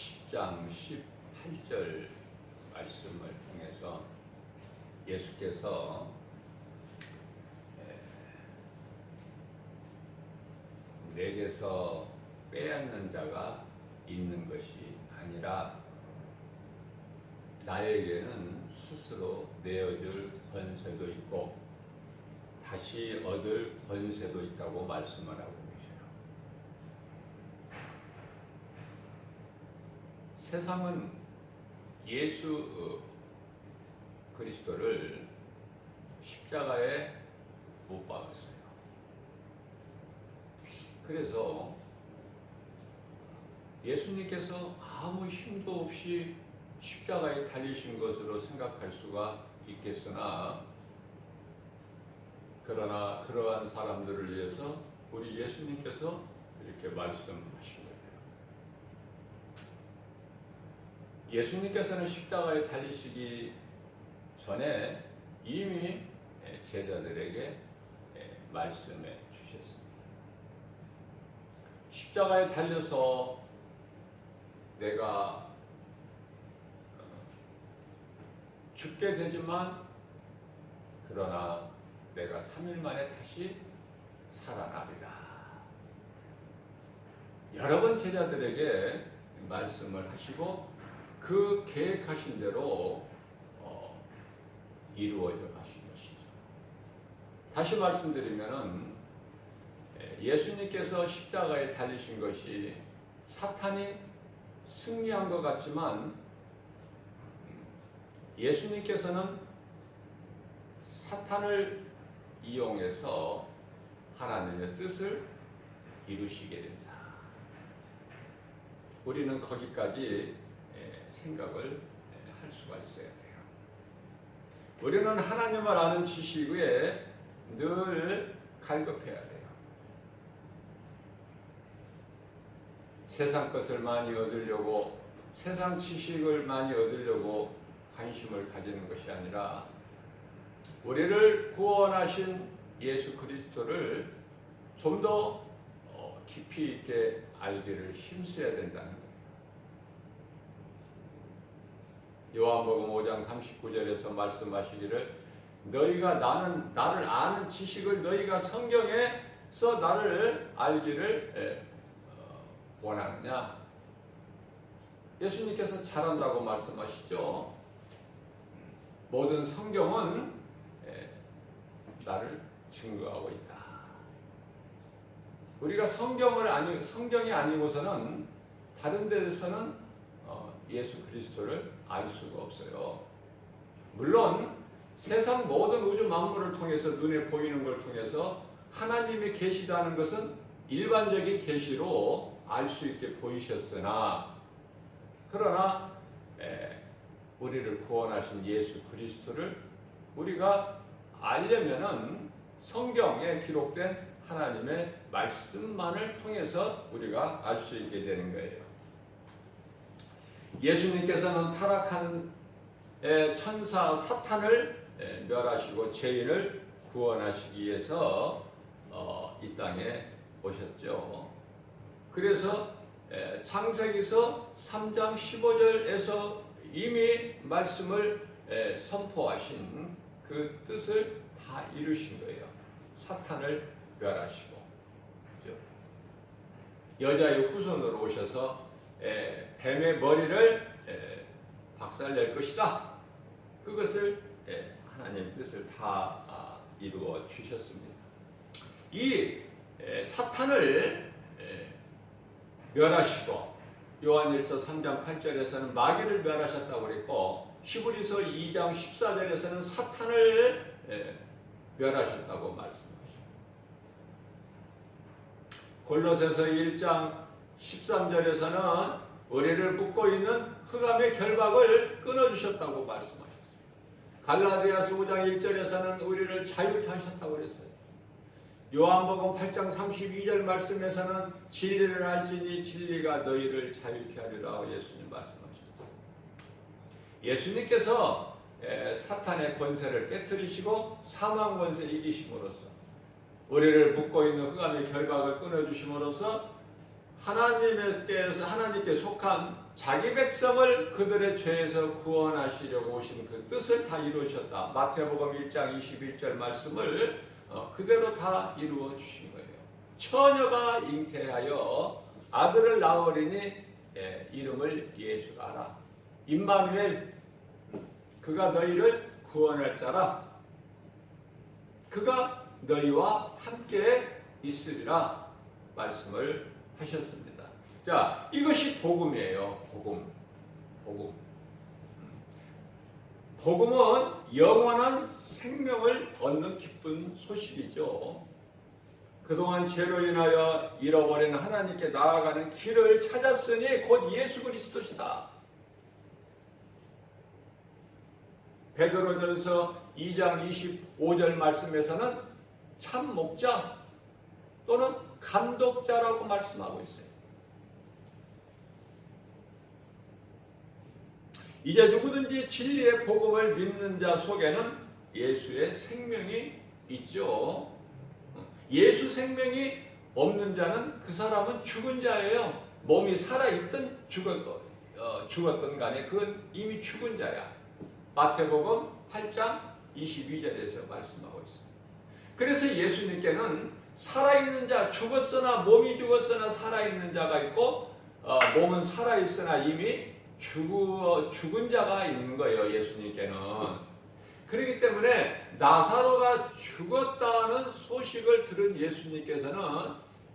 10장 18절 말씀을 통해서 예수께서 내게서 빼앗는 자가 있는 것이 아니라 나에게는 스스로 내어줄 권세도 있고 다시 얻을 권세도 있다고 말씀을 하고 계세요. 세상은 예수 그리스도를 십자가에 못 박았어요. 그래서 예수님께서 아무 힘도 없이 십자가에 달리신 것으로 생각할 수가 있겠으나, 그러나 그러한 사람들을 위해서 우리 예수님께서 이렇게 말씀하신 거예요. 예수님께서는 십자가에 달리시기 전에 이미 제자들에게 말씀해 주셨습니다. 십자가에 달려서 내가 죽게 되지만 그러나 내가 3일 만에 다시 살아나리라. 여러 번 제자들에게 말씀을 하시고 그 계획하신 대로 이루어져 가신 것이죠. 다시 말씀드리면은 예수님께서 십자가에 달리신 것이 사탄이 승리한 것 같지만 예수님께서는 사탄을 이용해서 하나님의 뜻을 이루시게 됩니다. 우리는 거기까지 생각을 할 수가 있어야 돼요. 우리는 하나님을 아는 지식 위에 늘 갈급해야 돼요. 세상 것을 많이 얻으려고, 세상 지식을 많이 얻으려고 관심을 가지는 것이 아니라 우리를 구원하신 예수 그리스도를 좀 더 깊이 있게 알기를 힘써야 된다는 거예요. 요한복음 5장 39절에서 말씀하시기를 너희가 나를 아는 지식을 너희가 성경에서 나를 알기를 원하느냐? 예수님께서 잘한다고 말씀하시죠. 모든 성경은 나를 증거하고 있다. 우리가 성경이 아니고서는 다른 데서는 예수 그리스도를 알 수가 없어요. 물론 세상 모든 우주 만물을 통해서 눈에 보이는 걸 통해서 하나님이 계시다는 것은 일반적인 계시로 알 수 있게 보이셨으나, 그러나 우리를 구원하신 예수 그리스도를 우리가 알려면은 성경에 기록된 하나님의 말씀만을 통해서 우리가 알 수 있게 되는 거예요. 예수님께서는 타락한 천사 사탄을 멸하시고 죄인을 구원하시기 위해서 이 땅에 오셨죠. 그래서 창세기서 3장 15절에서 이미 말씀을 선포하신 그 뜻을 다 이루신 거예요. 사탄을 멸하시고, 그죠? 여자의 후손으로 오셔서 뱀의 머리를 박살낼 것이다. 그것을 하나님의 뜻을 다 이루어 주셨습니다. 이 사탄을 멸하시고, 요한일서 3장 8절에서는 마귀를 멸하셨다고 그랬고, 히브리서 2장 14절에서는 사탄을 멸하셨다고 말씀하십니다. 골로새서 1장 13절에서는 우리를 묶고 있는 흑암의 결박을 끊어주셨다고 말씀하셨어요. 갈라디아서 5장 1절에서는 우리를 자유케 하셨다고 그랬어요. 요한복음 8장 32절 말씀에서는 진리를 알지니 진리가 너희를 자유케 하리라 예수님 말씀하셨어요. 예수님께서 사탄의 권세를 깨뜨리시고 사망 권세 이기심으로써 우리를 묶고 있는 흑암의 결박을 끊어주심으로써 하나님께 속한 자기 백성을 그들의 죄에서 구원하시려고 오신 그 뜻을 다 이루셨다. 마태복음 1장 21절 말씀을 그대로 다 이루어 주신 거예요. 처녀가 잉태하여 아들을 낳으리니 이름을 예수라 하라. 임마누엘, 그가 너희를 구원할 자라. 그가 너희와 함께 있으리라 말씀을 하셨습니다. 자, 이것이 복음이에요. 복음은 영원한 생명을 얻는 기쁜 소식이죠. 그동안 죄로 인하여 잃어버린 하나님께 나아가는 길을 찾았으니 곧 예수 그리스도시다. 베드로전서 2장 25절 말씀에서는 참 목자 또는 감독자라고 말씀하고 있어요. 이제 누구든지 진리의 복음을 믿는 자 속에는 예수의 생명이 있죠. 예수 생명이 없는 자는 그 사람은 죽은 자예요. 몸이 살아있든 죽었든 간에 그건 이미 죽은 자야. 마태복음 8장 22절에서 말씀하고 있습니다. 그래서 예수님께는 살아있는 자, 죽었으나 몸이 죽었으나 살아있는 자가 있고 몸은 살아있으나 이미 죽은 자가 있는 거예요. 예수님께는. 그렇기 때문에 나사로가 죽었다는 소식을 들은 예수님께서는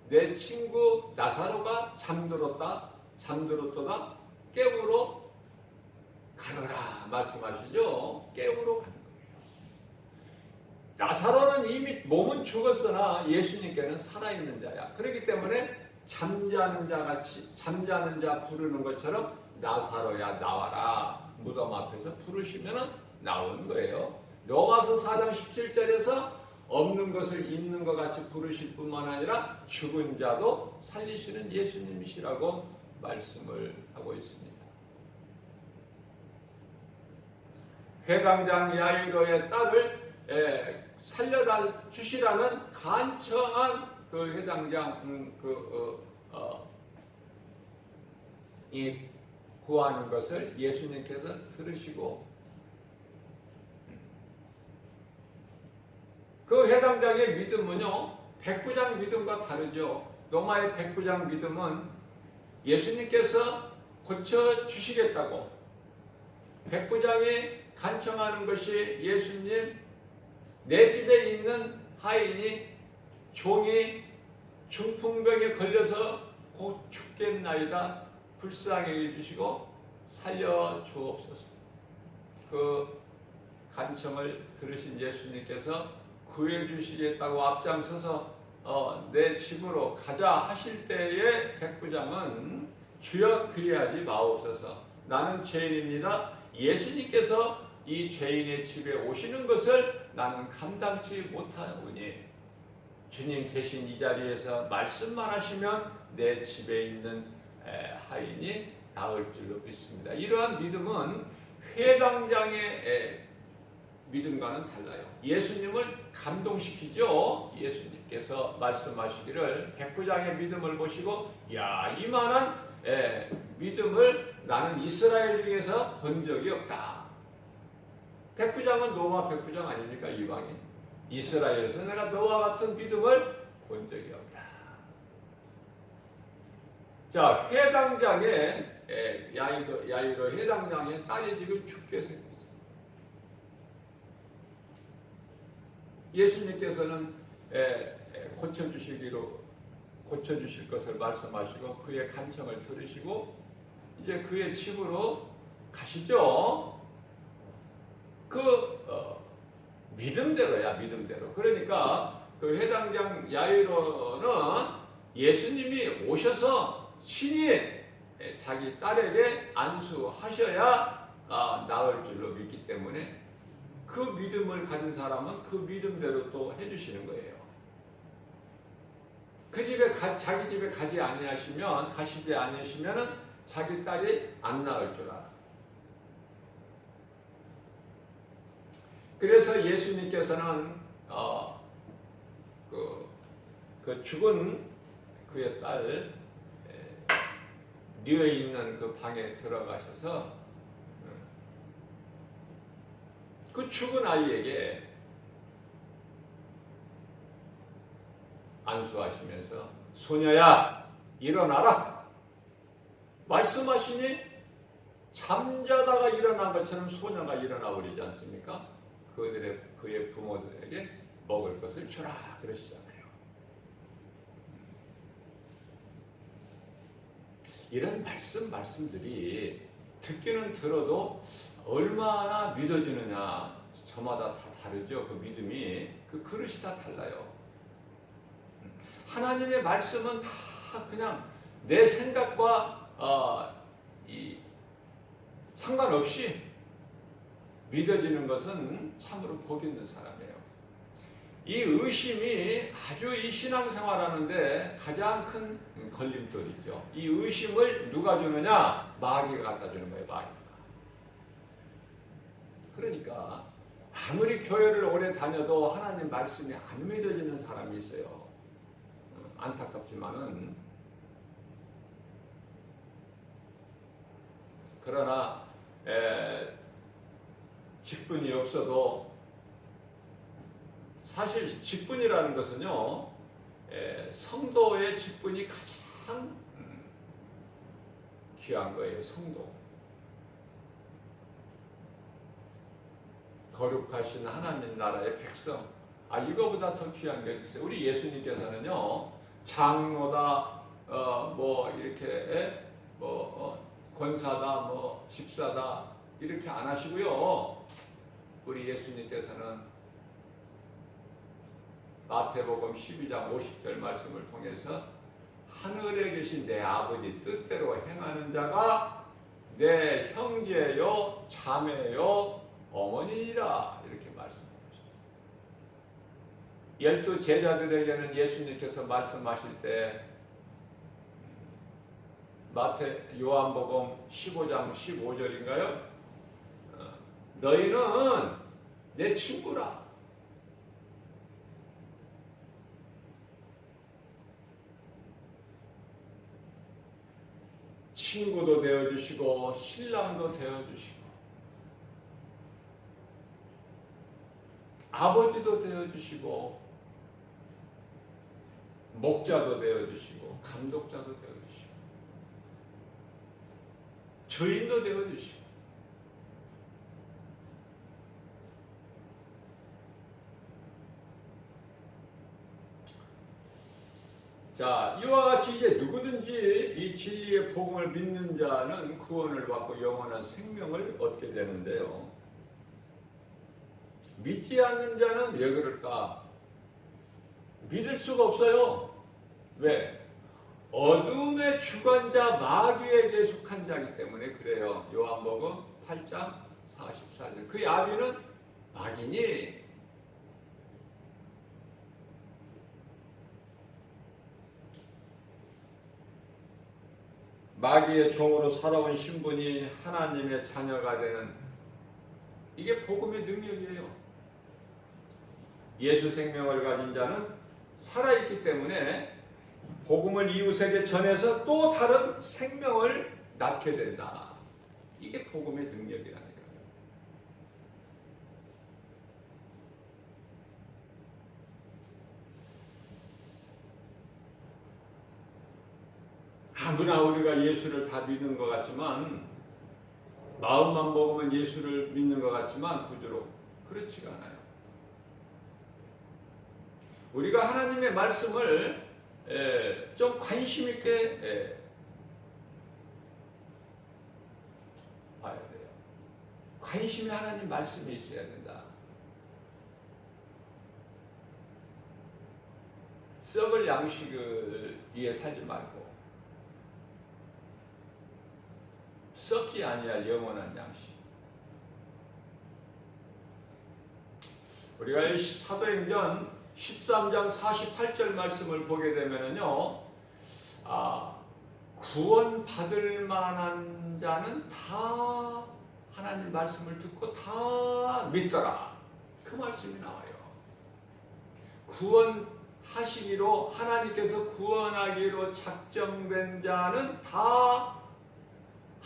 내 친구 나사로가 잠들었도다 깨우러 가노라 말씀하시죠. 깨우러 가는 거예요. 나사로는 이미 몸은 죽었으나 예수님께는 살아있는 자야. 그렇기 때문에 잠자는 자 부르는 것처럼 나사로야 나와라 무덤 앞에서 부르시면 나오는 거예요. 로마서 4장 17절에서 없는 것을 있는 것 같이 부르실 뿐만 아니라 죽은 자도 살리시는 예수님이시라고 말씀을 하고 있습니다. 회당장 야이로의 딸을 살려다 주시라는 간청한 그 회당장 이 구하는 것을 예수님께서 들으시고 그 회당장의 믿음은요 백부장 믿음과 다르죠. 로마의 백부장 믿음은 예수님께서 고쳐주시겠다고 백부장이 간청하는 것이 예수님 내 집에 있는 하인이 종이 중풍병에 걸려서 곧 죽겠나이다 불쌍히 해주시고 살려주옵소서. 그 간청을 들으신 예수님께서 구해주시겠다고 앞장서서 내 집으로 가자 하실 때에 백부장은 주여 그리하지 마옵소서. 나는 죄인입니다. 예수님께서 이 죄인의 집에 오시는 것을 나는 감당치 못하오니 주님 계신 이 자리에서 말씀만 하시면 내 집에 있는 하인이 나을 줄로 믿습니다. 이러한 믿음은 회당장의 믿음과는 달라요. 예수님을 감동시키죠. 예수님께서 말씀하시기를 백부장의 믿음을 보시고 야 이만한 믿음을 나는 이스라엘 중에서 본 적이 없다. 백부장은 노아 백부장 아닙니까? 이방인. 이스라엘에서 내가 너와 같은 믿음을 본 적이 없다. 자, 회당장의 야이로 회당장의 딸이 지금 죽게 생겼어요. 예수님께서는 고쳐주실 것을 말씀하시고 그의 간청을 들으시고 이제 그의 집으로 가시죠. 믿음대로야, 믿음대로. 그러니까 그 회당장 야이로는 예수님이 오셔서 친히 자기 딸에게 안수하셔야 나을 줄로 믿기 때문에 그 믿음을 가진 사람은 그 믿음대로 또 해주시는 거예요. 그 집에 자기 집에 가시지 아니하시면은 자기 딸이 안 나을 줄 알아. 그래서 예수님께서는 그 죽은 그의 딸 비어 있는 그 방에 들어가셔서 그 죽은 아이에게 안수하시면서 소녀야 일어나라 말씀하시니 잠자다가 일어난 것처럼 소녀가 일어나 버리지 않습니까? 그의 부모들에게 먹을 것을 주라 그러시잖아요. 이런 말씀들이 듣기는 들어도 얼마나 믿어지느냐 저마다 다 다르죠. 그 믿음이 그 그릇이 다 달라요. 하나님의 말씀은 다 그냥 내 생각과 상관없이 믿어지는 것은 참으로 복 있는 사람이에요. 이 의심이 아주 이 신앙생활하는데 가장 큰 걸림돌이죠. 이 의심을 누가 주느냐? 마귀가 갖다 주는 거예요. 마귀가. 그러니까 아무리 교회를 오래 다녀도 하나님 말씀이 안 믿어지는 사람이 있어요. 안타깝지만은 그러나 직분이 없어도 사실 직분이라는 것은요 성도의 직분이 가장 귀한 거예요. 성도 거룩하신 하나님 나라의 백성 이거보다 더 귀한 게 있어요. 우리 예수님께서는요 장로다 뭐 이렇게 권사다 집사다 이렇게 안 하시고요. 우리 예수님께서는 마태복음 12장 50절 말씀을 통해서 하늘에 계신 내 아버지 뜻대로 행하는 자가 내 형제요 자매요 어머니라 이렇게 말씀하셨어요. 12 제자들에게는 예수님께서 말씀하실 때 요한복음 15장 15절인가요? 너희는 내 친구라. 친구도 되어주시고 신랑도 되어주시고 아버지도 되어주시고 목자도 되어주시고 감독자도 되어주시고 주인도 되어주시고 자, 이와 같이 이제 누구든지 이 진리의 복음을 믿는 자는 구원을 받고 영원한 생명을 얻게 되는데요. 믿지 않는 자는 왜 그럴까? 믿을 수가 없어요. 왜? 어둠의 주관자 마귀에게 속한 자이기 때문에 그래요. 요한복음 8장 44절. 그 아비는 마귀니 마귀의 종으로 살아온 신분이 하나님의 자녀가 되는 이게 복음의 능력이에요. 예수 생명을 가진 자는 살아있기 때문에 복음을 이웃에게 전해서 또 다른 생명을 낳게 된다. 이게 복음의 능력이라니까요. 아무나 우리가 예수를 다 믿는 것 같지만 마음만 먹으면 예수를 믿는 것 같지만 구조로 그렇지가 않아요. 우리가 하나님의 말씀을 좀 관심 있게 봐야 돼요. 관심이 하나님 말씀에 있어야 된다. 썩을 양식을 위해 살지 말고 썩지 아니할 영원한 양식. 우리가 사도행전 13장 48절 말씀을 보게 되면은요, 구원 받을 만한 자는 다 하나님 말씀을 듣고 다 믿더라. 그 말씀이 나와요. 구원하시기로 하나님께서 구원하기로 작정된 자는 다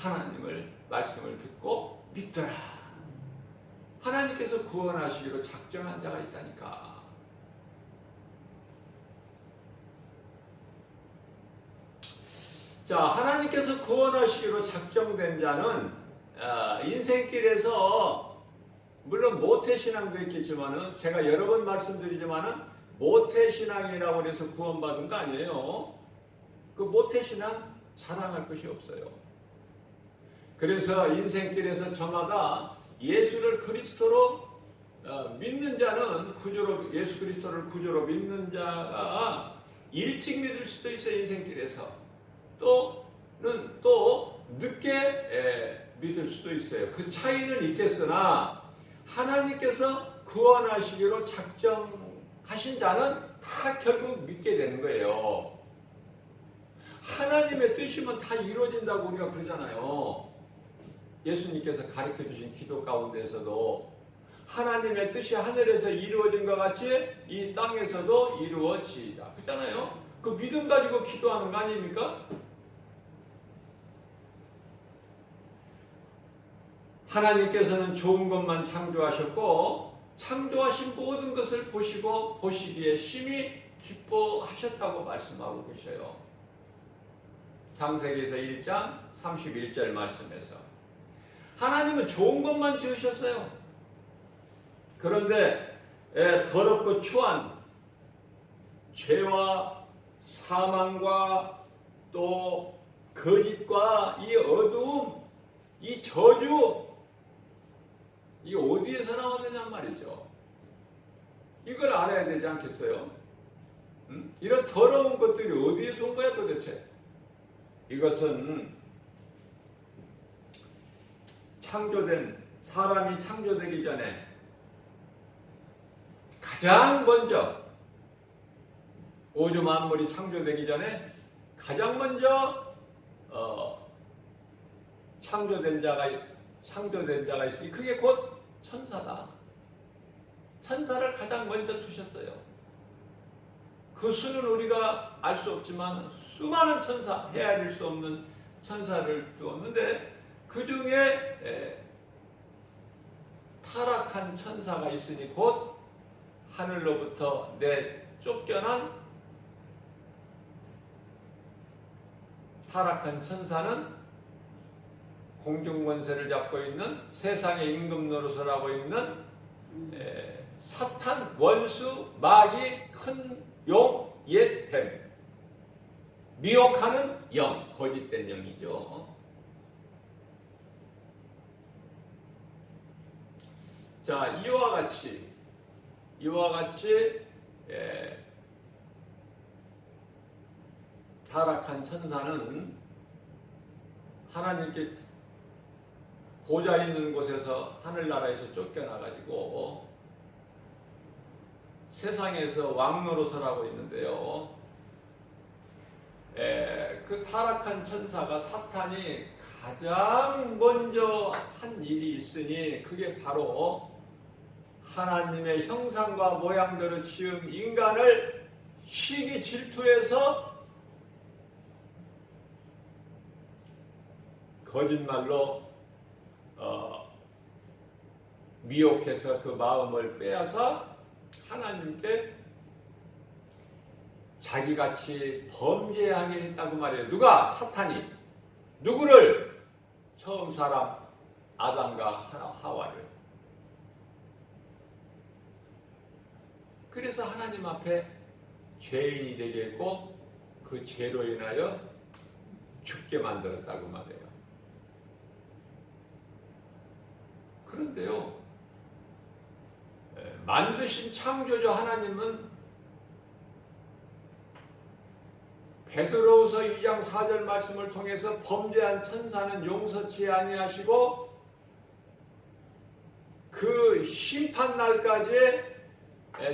하나님을 말씀을 듣고 믿더라. 하나님께서 구원하시기로 작정한 자가 있다니까. 자, 하나님께서 구원하시기로 작정된 자는 인생길에서 물론 모태신앙도 있겠지만은 제가 여러 번 말씀드리지만은 모태신앙이라고 해서 구원받은 거 아니에요. 그 모태신앙 자랑할 것이 없어요. 그래서 인생길에서 저마다 예수를 그리스도로 믿는 자는 예수 그리스도를 구주로 믿는 자가 일찍 믿을 수도 있어요. 인생길에서 또는 또 늦게 믿을 수도 있어요. 그 차이는 있겠으나 하나님께서 구원하시기로 작정하신 자는 다 결국 믿게 되는 거예요. 하나님의 뜻이면 다 이루어진다고 우리가 그러잖아요. 예수님께서 가르쳐 주신 기도 가운데에서도 하나님의 뜻이 하늘에서 이루어진 것 같이 이 땅에서도 이루어지다. 그렇잖아요. 그 믿음 가지고 기도하는 거 아닙니까? 하나님께서는 좋은 것만 창조하셨고 창조하신 모든 것을 보시고 보시기에 심히 기뻐하셨다고 말씀하고 계셔요. 창세기에서 1장 31절 말씀에서 하나님은 좋은 것만 지으셨어요. 그런데 더럽고 추한 죄와 사망과 또 거짓과 이 어두움, 이 저주, 이 어디에서 나왔느냐 말이죠. 이걸 알아야 되지 않겠어요? 이런 더러운 것들이 어디에서 온 거야 도대체? 이것은 사람이 창조되기 전에 가장 먼저 우주 만물이 창조되기 전에 가장 먼저 창조된 자가 있으니 그게 곧 천사다. 천사를 가장 먼저 두셨어요. 그 수는 우리가 알 수 없지만 수많은 천사, 헤아릴 수 없는 천사를 두었는데 그 중에 타락한 천사가 있으니 곧 하늘로부터 쫓겨난 타락한 천사는 공중권세를 잡고 있는 세상의 임금 노릇을 하고 있는 사탄, 원수, 마귀, 큰 용, 옛 뱀, 미혹하는 영, 거짓된 영이죠. 자, 이와 같이 타락한 천사는 하나님께 보좌 있는 곳에서 하늘나라에서 쫓겨나가지고 세상에서 왕노릇을 하고 있는데요. 그 타락한 천사가 사탄이 가장 먼저 한 일이 있으니 그게 바로 하나님의 형상과 모양대로 지은 인간을 시기 질투해서 거짓말로 미혹해서 그 마음을 빼앗아 하나님께 자기같이 범죄하게 했다고 말해요. 누가? 사탄이. 누구를? 처음 사람 아담과 하와를. 그래서 하나님 앞에 죄인이 되게 했고 그 죄로 인하여 죽게 만들었다고 말해요. 그런데요, 만드신 창조주 하나님은 베드로후서 2장 4절 말씀을 통해서 범죄한 천사는 용서치 아니하시고 그 심판날까지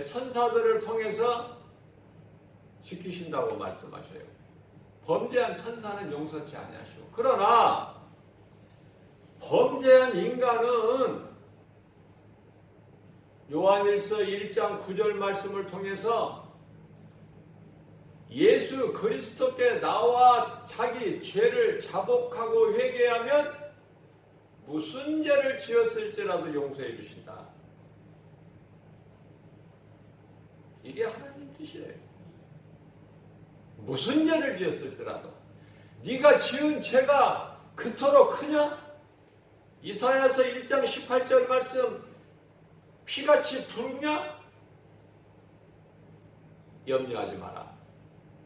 천사들을 통해서 지키신다고 말씀하셔요. 범죄한 천사는 용서치 아니하시고, 그러나 범죄한 인간은 요한일서 1장 9절 말씀을 통해서 예수 그리스도께 나와 자기 죄를 자복하고 회개하면 무슨 죄를 지었을지라도 용서해 주신다. 이게 하나님 뜻이에요. 무슨 죄를 지었을지라도 네가 지은 죄가 그토록 크냐? 이사야서 1장 18절 말씀 피같이 붉냐? 염려하지 마라.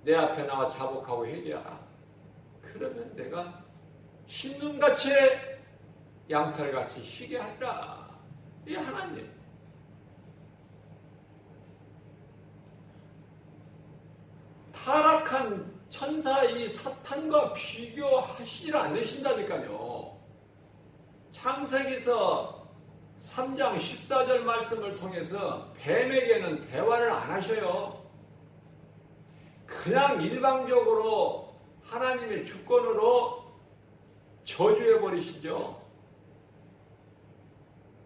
내 앞에 나와 자복하고 회개하라. 그러면 내가 신눈같이 양털같이 쉬게 하리라. 이게 하나님. 타락한 천사 이 사탄과 비교하시질 않으신다니까요. 창세기서 3장 14절 말씀을 통해서 뱀에게는 대화를 안 하셔요. 그냥 일방적으로 하나님의 주권으로 저주해 버리시죠.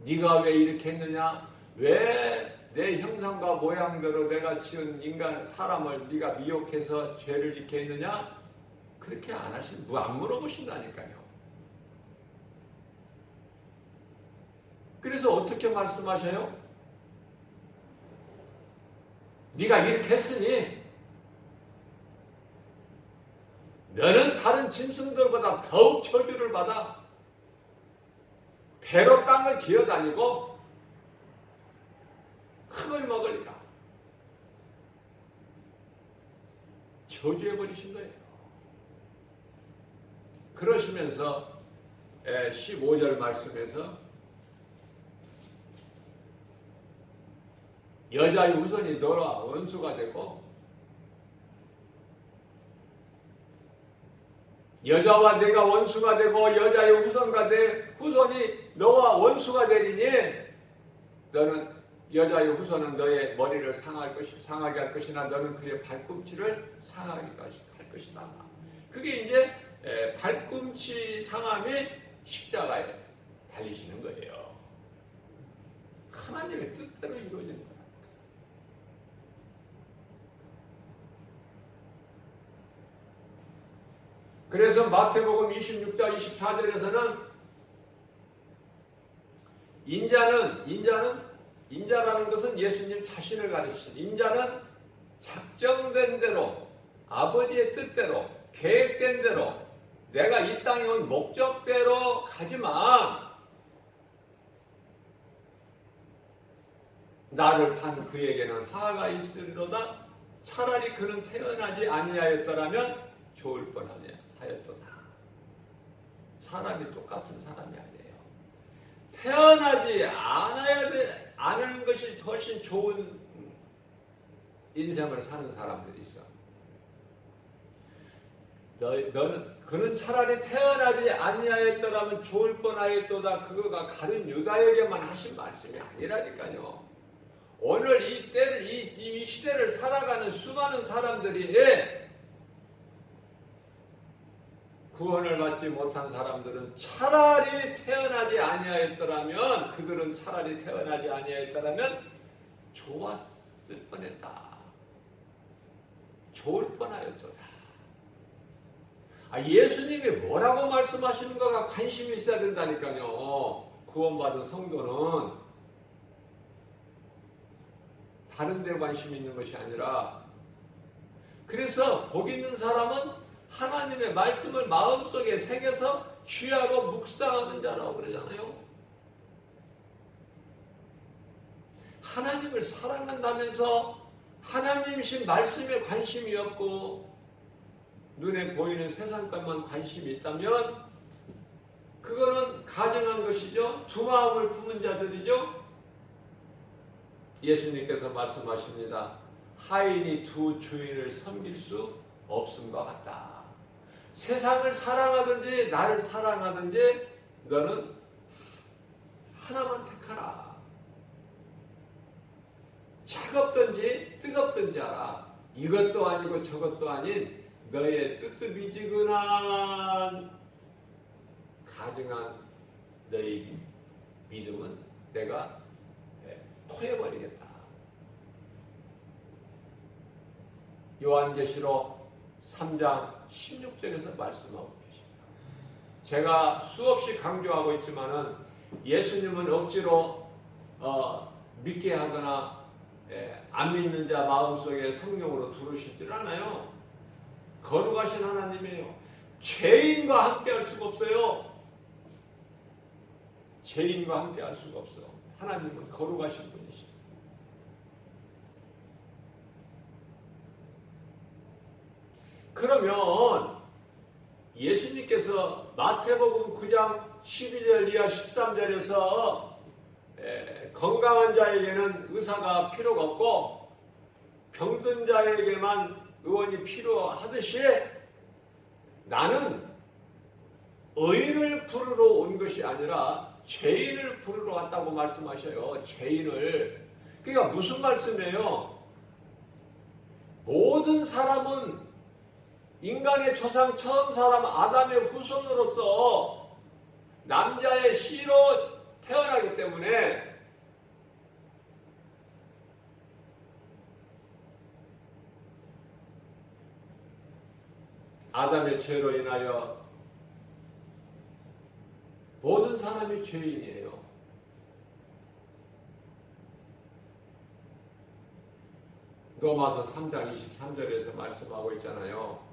네가 왜 이렇게 했느냐? 왜 내 형상과 모양대로 내가 지은 인간 사람을 네가 미혹해서 죄를 짓게 했느냐? 그렇게 안 물어보신다니까요. 그래서 어떻게 말씀하셔요? 네가 이렇게 했으니 너는 다른 짐승들보다 더욱 저주를 받아 배로 땅을 기어다니고 흙을 먹으리라. 저주해버리신 거예요. 그러시면서 15절 말씀에서 여자의 후손이 너와 원수가 되고 여자와 내가 원수가 되고 여자의 후손이 너와 원수가 되리니 너는 여자의 후손은 너의 머리를 상하게 할 것이나 너는 그의 발꿈치를 상하게 할 것이다. 그게 이제 발꿈치 상함이 십자가에 달리시는 거예요. 하나님의 뜻대로 이루어지는 거예요. 그래서 마태복음 26장 24절에서는 인자라는 것은 예수님 자신을 가리키신 인자는 작정된 대로 아버지의 뜻대로 계획된 대로 내가 이 땅에 온 목적대로 가지만 나를 판 그에게는 화가 있으리로다. 차라리 그는 태어나지 아니하였더라면 좋을 뻔하였도다. 사람이 똑같은 사람이 아니에요. 태어나지 않은 것이 훨씬 좋은 인생을 사는 사람들이 있어. 그는 차라리 태어나지 아니하였더라면 좋을 뻔하였도다. 그거가 가룟 유다에게만 하신 말씀이 아니라니까요. 오늘 이 시대를 살아가는 수많은 사람들이 구원을 받지 못한 사람들은 차라리 태어나지 아니하였더라면 그들은 차라리 태어나지 아니하였더라면 좋았을 뻔했다. 좋을 뻔하였도다. 예수님이 뭐라고 말씀하시는가가 관심이 있어야 된다니까요. 구원받은 성도는 다른 데 관심이 있는 것이 아니라 그래서 복 있는 사람은 하나님의 말씀을 마음속에 새겨서 취하고 묵상하는 자라고 그러잖아요. 하나님을 사랑한다면서 하나님이신 말씀에 관심이 없고 눈에 보이는 세상 것만 관심이 있다면 그거는 가증한 것이죠. 두 마음을 품은 자들이죠. 예수님께서 말씀하십니다. 하인이 두 주인을 섬길 수 없음과 같다. 세상을 사랑하든지 나를 사랑하든지 너는 하나만 택하라. 차갑든지 뜨겁든지 알아. 이것도 아니고 저것도 아닌 너의 뜨뜻미지근한 가증한 너의 믿음은 내가 토해버리겠다. 요한계시록 3장 16절에서 말씀하고 계십니다. 제가 수없이 강조하고 있지만은 예수님은 억지로 믿게 하거나 안 믿는 자 마음속에 성령으로 들어오시질 않아요. 거룩하신 하나님이에요. 죄인과 함께 할 수가 없어요. 죄인과 함께 할 수가 없어. 하나님은 거룩하신 분이시죠. 그러면 예수님께서 마태복음 9장 12절 이하 13절에서 건강한 자에게는 의사가 필요가 없고 병든 자에게만 의원이 필요하듯이 나는 의인을 부르러 온 것이 아니라 죄인을 부르러 왔다고 말씀하셔요. 죄인을. 그러니까 무슨 말씀이에요? 모든 사람은 인간의 조상 처음 사람 아담의 후손으로서 남자의 씨로 태어나기 때문에 아담의 죄로 인하여 모든 사람이 죄인이에요. 로마서 3장 23절에서 말씀하고 있잖아요.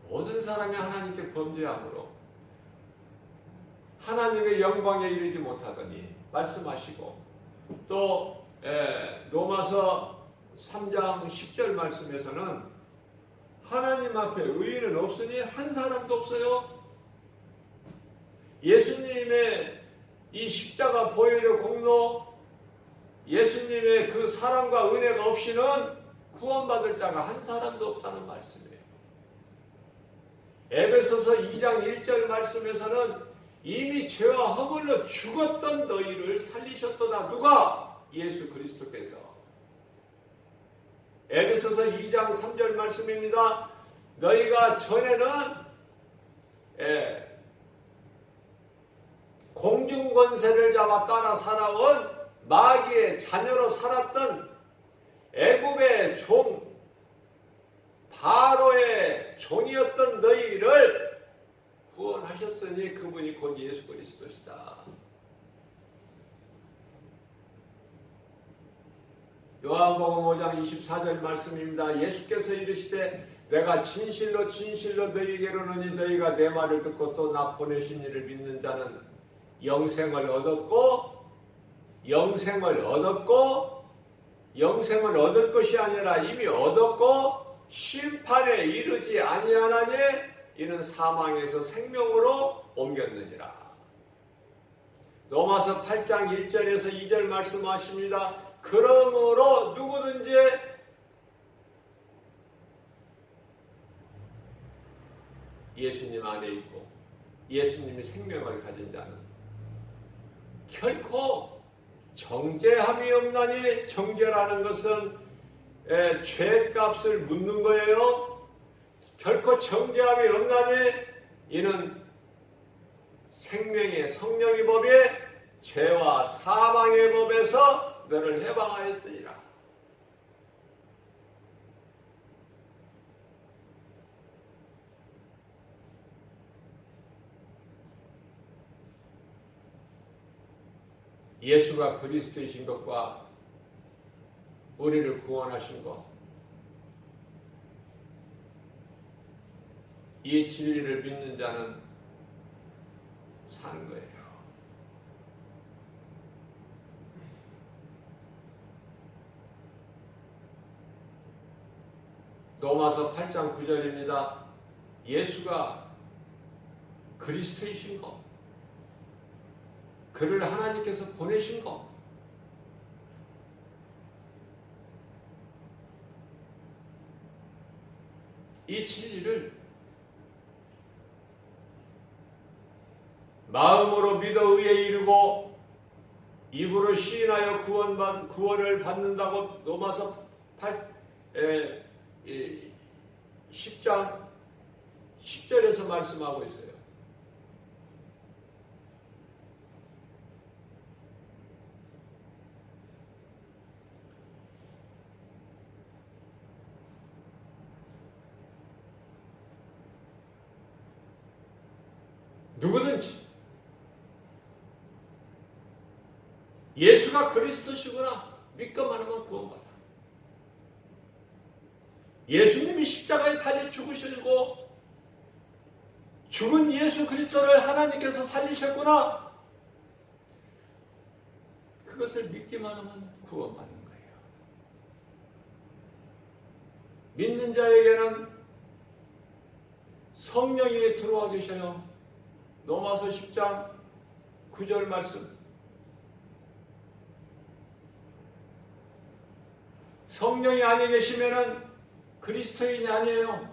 모든 사람이 하나님께 범죄함으로 하나님의 영광에 이르지 못하더니 말씀하시고 또 로마서 3장 10절 말씀에서는 하나님 앞에 의인은 없으니 한 사람도 없어요. 예수님의 이 십자가 보혈의 공로, 예수님의 그 사랑과 은혜가 없이는 구원받을 자가 한 사람도 없다는 말씀이에요. 에베소서 2장 1절 말씀에서는 이미 죄와 허물로 죽었던 너희를 살리셨도다. 누가? 예수 그리스도께서. 에베소서 2장 3절 말씀입니다. 너희가 전에는 공중권세를 잡아 따라 살아온 마귀의 자녀로 살았던 애굽의 종 바로의 종이었던 너희를 구원하셨으니 그분이 곧 예수 그리스도시다. 요한복음 5장 24절 말씀입니다. 예수께서 이르시되 내가 진실로 진실로 너희에게로 이르노니 너희가 내 말을 듣고 또 나 보내신 이를 믿는 자는 영생을 얻었고 영생을 얻을 것이 아니라 이미 얻었고 심판에 이르지 아니하나니 이는 사망에서 생명으로 옮겼느니라. 로마서 8장 1절에서 2절 말씀하십니다. 그러므로 누구든지 예수님 안에 있고 예수님이 생명을 가진 자는 결코 정죄함이 없나니, 정죄라는 것은 죄값을 묻는 거예요. 결코 정죄함이 없나니 이는 생명의 성령의 법에 죄와 사망의 법에서 너를 해방하였으리라. 예수가 그리스도이신 것과 우리를 구원하신 것, 이 진리를 믿는 자는 사는 거예요. 로마서 8장 9절입니다. 예수가 그리스도이신 것, 그를 하나님께서 보내신 것, 이 진리를 마음으로 믿어 의에 이르고 입으로 시인하여 구원을 받는다고 로마서 10장 10절에서 말씀하고 있어요. 누구든지 예수가 그리스도시구나 믿고만 하면 구원받아. 예수님이 십자가에 달려 죽으시고 죽은 예수 그리스도를 하나님께서 살리셨구나. 그것을 믿기만 하면 구원받는 거예요. 믿는 자에게는 성령이 들어와 계셔요. 로마서 10장 9절 말씀. 성령이 안에 계시면은 그리스도인이 아니에요.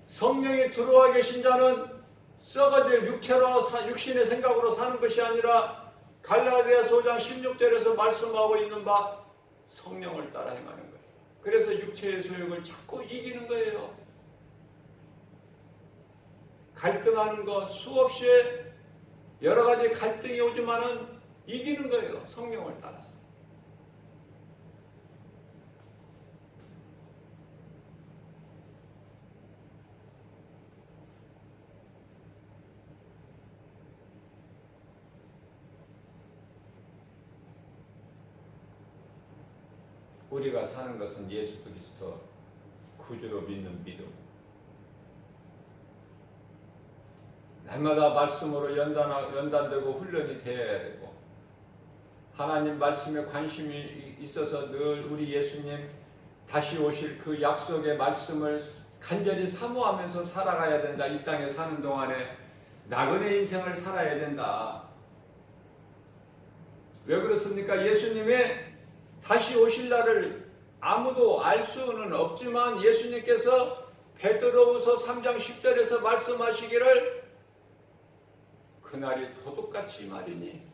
성령이 들어와 계신 자는 썩어질 육신의 생각으로 사는 것이 아니라 갈라디아서 5장 16절에서 말씀하고 있는 바 성령을 따라 행하는 거예요. 그래서 육체의 소욕을 자꾸 이기는 거예요. 갈등하는 거 수없이 여러 가지 갈등이 오지만은 이기는 거예요. 성령을 따라서. 우리가 사는 것은 예수 그리스도 구주로 믿는 믿음. 날마다 말씀으로 연단되고 훈련이 되어야 되고 하나님 말씀에 관심이 있어서 늘 우리 예수님 다시 오실 그 약속의 말씀을 간절히 사모하면서 살아가야 된다. 이 땅에 사는 동안에 나그네 인생을 살아야 된다. 왜 그렇습니까? 예수님의 다시 오실 날을 아무도 알 수는 없지만 예수님께서 베드로후서 3장 10절에서 말씀하시기를 그날이 도둑같이 말이니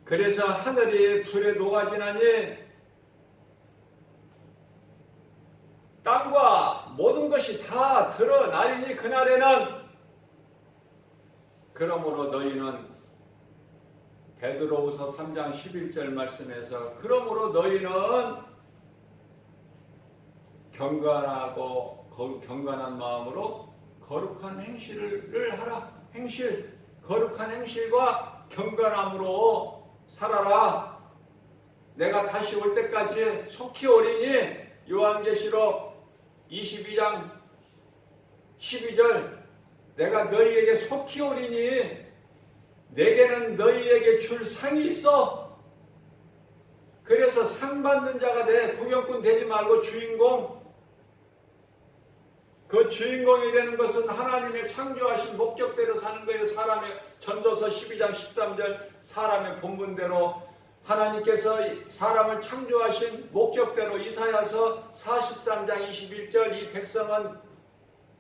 그래서 하늘이 불에 녹아지나니 땅과 모든 것이 다 드러나리니 그날에는 그러므로 너희는 베드로후서 3장 11절 말씀에서 그러므로 너희는 경건한 마음으로 거룩한 행실을 하라. 거룩한 행실과 경건함으로 살아라. 내가 다시 올 때까지 속히 오리니 요한계시록 22장 12절 내가 너희에게 속히 오리니 내게는 너희에게 줄 상이 있어. 그래서 상 받는 자가 돼. 구경꾼 되지 말고 주인공. 그 주인공이 되는 것은 하나님의 창조하신 목적대로 사는 거예요. 사람의 전도서 12장 13절 사람의 본분대로 하나님께서 사람을 창조하신 목적대로 이사야서 43장 21절 이 백성은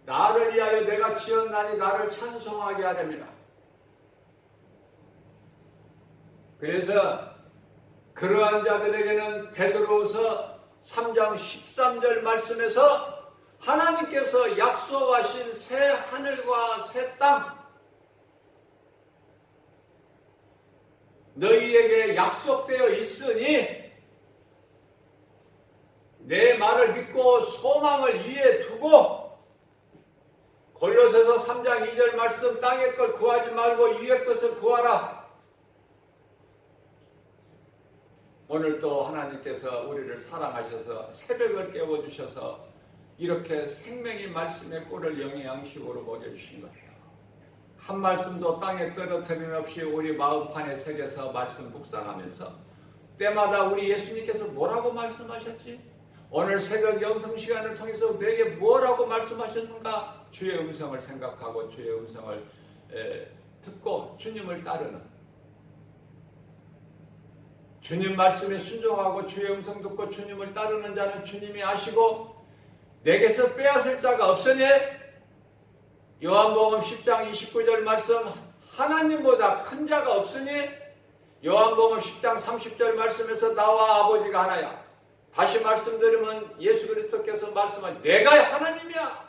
나를 위하여 내가 지었나니 나를 찬송하게 하렵니다. 그래서 그러한 자들에게는 베드로후서 3장 13절 말씀에서 하나님께서 약속하신 새 하늘과 새 땅 너희에게 약속되어 있으니 내 말을 믿고 소망을 이에 두고 골로새서 3장 2절 말씀 땅의 걸 구하지 말고 위의 것을 구하라. 오늘 또 하나님께서 우리를 사랑하셔서 새벽을 깨워주셔서 이렇게 생명의 말씀의 꼴을 영의 양식으로 먹여주신 거예요. 한 말씀도 땅에 떨어뜨림 없이 우리 마음판에 새겨서 말씀 묵상하면서 때마다 우리 예수님께서 뭐라고 말씀하셨지? 오늘 새벽 영성 시간을 통해서 내게 뭐라고 말씀하셨는가? 주의 음성을 생각하고 주의 음성을 듣고 주님을 따르는 주님 말씀에 순종하고 주의 음성 듣고 주님을 따르는 자는 주님이 아시고 내게서 빼앗을 자가 없으니 요한복음 10장 29절 말씀 하나님보다 큰 자가 없으니 요한복음 10장 30절 말씀에서 나와 아버지가 하나야. 다시 말씀드리면 예수 그리스도께서 말씀한 내가 하나님이야.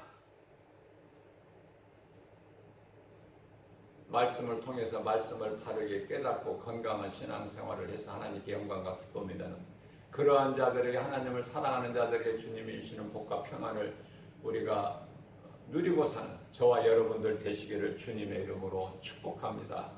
말씀을 통해서 말씀을 바르게 깨닫고 건강한 신앙생활을 해서 하나님께 영광과 기쁨이 되는 그러한 자들에게, 하나님을 사랑하는 자들에게 주님이 주시는 복과 평안을 우리가 누리고 사는 저와 여러분들 되시기를 주님의 이름으로 축복합니다.